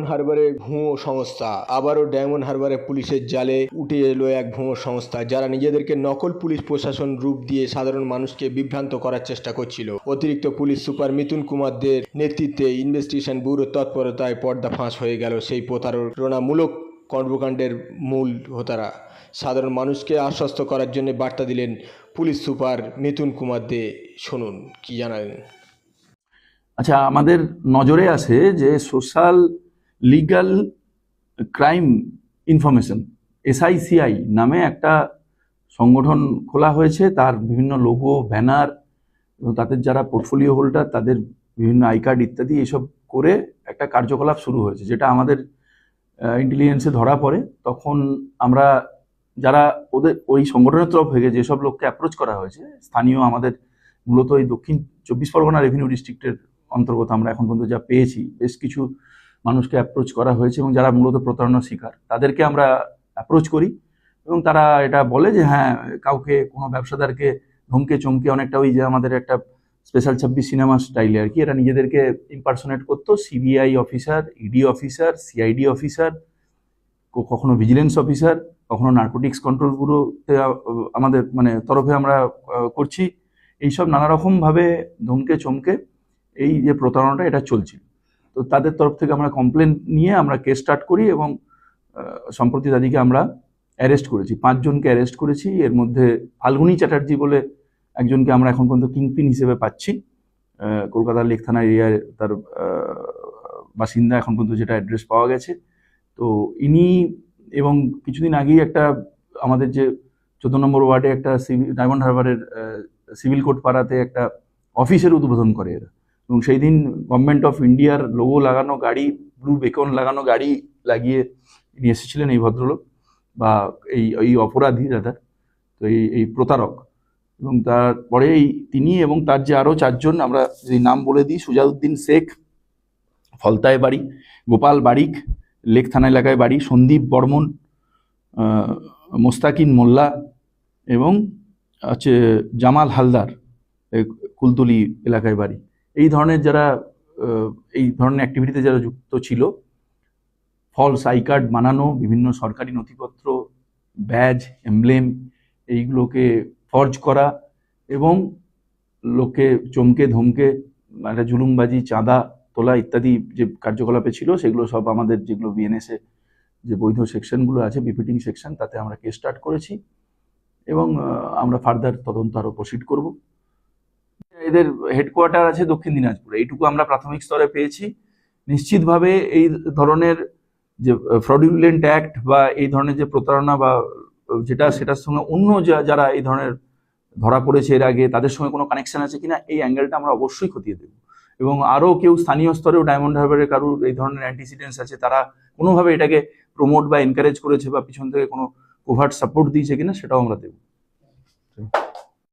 Diamond হারবারে ভুয়ো সংস্থা। আবারও ডায়মন্ড হারবারে পুলিশের জালে উঠে এলো এক ভুয়ো সংস্থা, যারা নিজেদেরকে নকল পুলিশ প্রশাসন রূপ দিয়ে সাধারণ মানুষকে বিভ্রান্ত করার চেষ্টা করছিল। অতিরিক্ত পুলিশ সুপার মিথুন কুমার দের নেতৃত্বে ইনভেস্টিগেশন ব্যুরোর তৎপরতায় পর্দা ফাঁস হয়ে গেল সেই প্রতারণামূলক কর্মকাণ্ডের মূল হোতারা। সাধারণ মানুষকে আশ্বস্ত করার জন্য বার্তা দিলেন পুলিশ সুপার মিথুন কুমার দে। শুনুন কি জানালেন। আচ্ছা, আমাদের নজরে আছে যে social legal crime information SICI নামে একটা সংগঠন খোলা হয়েছে। তার বিভিন্ন লোগো, ব্যানার এবং তাদের যারা পোর্টফোলিও হোল্ডার তাদের বিভিন্ন আই কার্ড ইত্যাদি এসব করে একটা কার্যকলাপ শুরু হয়েছে, যেটা আমাদের ইন্টেলিজেন্সে ধরা পড়ে। তখন আমরা যারা ওই সংগঠনের তরফ থেকে যেসব লোককে অ্যাপ্রোচ করা হয়েছে, স্থানীয় আমাদের মূলত এই দক্ষিণ 24 পরগনা রেভিনিউ ডিস্ট্রিক্টের অন্তর্গত আমরা এখন পর্যন্ত যা পেয়েছি, বেশ কিছু মানুষকে অ্যাপ্রোচ করা হয়েছে এবং যারা মূলত প্রতারণার শিকার তাদেরকে আমরা অ্যাপ্রোচ করি এবং তারা এটা বলে যে হ্যাঁ, কাউকে কোনো ব্যবসাদারকে ধমকে চমকে অনেকটা ওই যে আমাদের একটা স্পেশাল 26 সিনেমা স্টাইলে আর কি, এরা নিজেদেরকে ইম্পারসোনেট করতো CBI officer, ED officer, CID officer, কখনো ভিজিলেন্স অফিসার, কখনো নার্কোটিক্স কন্ট্রোল ব্যুরোতে আমাদের তরফে আমরা করছি। এইসব নানা রকমভাবে ধমকে চমকে এই যে প্রতারণাটা এটা চলছিল। তো তাদের তরফ থেকে আমরা কমপ্লেন নিয়ে আমরা কেস স্টার্ট করি এবং সম্প্রতি তাদেরকে আমরা অ্যারেস্ট করেছি। 5 জনকে অ্যারেস্ট করেছি। এর মধ্যে ফাল্গুনি চ্যাটার্জি বলে একজনকে আমরা এখন পর্যন্ত কিংপিন হিসেবে পাচ্ছি। কলকাতার লেক থানা এরিয়ায় তার বাসিন্দা এখন পর্যন্ত যেটা অ্যাড্রেস পাওয়া গেছে। তো ইনি এবং কিছুদিন আগেই একটা আমাদের যে 14 নম্বর ওয়ার্ডে একটা ডায়মন্ড হারবারের সিভিল কোর্ট পাড়াতে একটা অফিসের উদ্বোধন করে এরা, এবং সেই দিন গভর্নমেন্ট অফ ইন্ডিয়ার লোগো লাগানো গাড়ি, ব্লু বেকন লাগানো গাড়ি লাগিয়ে ইনি এসেছিলেন এই ভদ্রলোক বা এই অপরাধী দাদা। তো এই প্রতারক, এবং তারপরে তিনি এবং তার যে আরও 4 জন, আমরা যদি নাম বলে দিই: সুজাউদ্দিন শেখ, ফলতায় বাড়ি; গোপাল বারিক, লেক থানা এলাকায় বাড়ি; সন্দীপ বর্মন, মোস্তাকিন মোল্লা এবং হচ্ছে জামাল হালদার, কুলতলি এলাকায় বাড়ি। এই ধরনের যারা এই ধরনের অ্যাক্টিভিটিতে যারা যুক্ত ছিল, ফলস আই কার্ড বানানো, বিভিন্ন সরকারি নথিপত্র, ব্যাজ, এমব্লেম এইগুলোকে ফর্জ করা এবং লোককে চমকে ধমকে একটা জুলুমবাজি, চাঁদা তোলা ইত্যাদি যে কার্যকলাপে ছিল, সেগুলো সব আমাদের যেগুলো বিএনএসএ যে বৈধ সেকশনগুলো আছে, বিপিটিং সেকশন, তাতে আমরা কেস স্টার্ট করেছি এবং আমরা ফার্দার তদন্ত আরও প্রসিড করব। এদের হেডকোয়ার্টার আছে দক্ষিণ দিনাজপুরে, এইটুকু আমরা প্রাথমিক স্তরে পেয়েছি। নিশ্চিতভাবে এই ধরনের যে ফ্রডুলেন্ট অ্যাক্ট বা এই ধরনের যে প্রতারণা বা সেটার সঙ্গে অন্য যারা এই ধরনের ধরা পড়েছে এর আগে, তাদের সঙ্গে কোনো কানেকশন আছে কিনা, এই অ্যাঙ্গেলটা আমরা অবশ্যই খতিয়ে দেব। এবং আরও কেউ স্থানীয় স্তরেও ডায়মন্ড হারবারের কারুর এই ধরনের অ্যান্টিসিডেন্টস আছে, তারা কোনোভাবে এটাকে প্রমোট বা এনকারেজ করেছে বা পিছন থেকে কোনো কোভার্ট সাপোর্ট দিয়েছে কিনা, সেটাও আমরা দেব।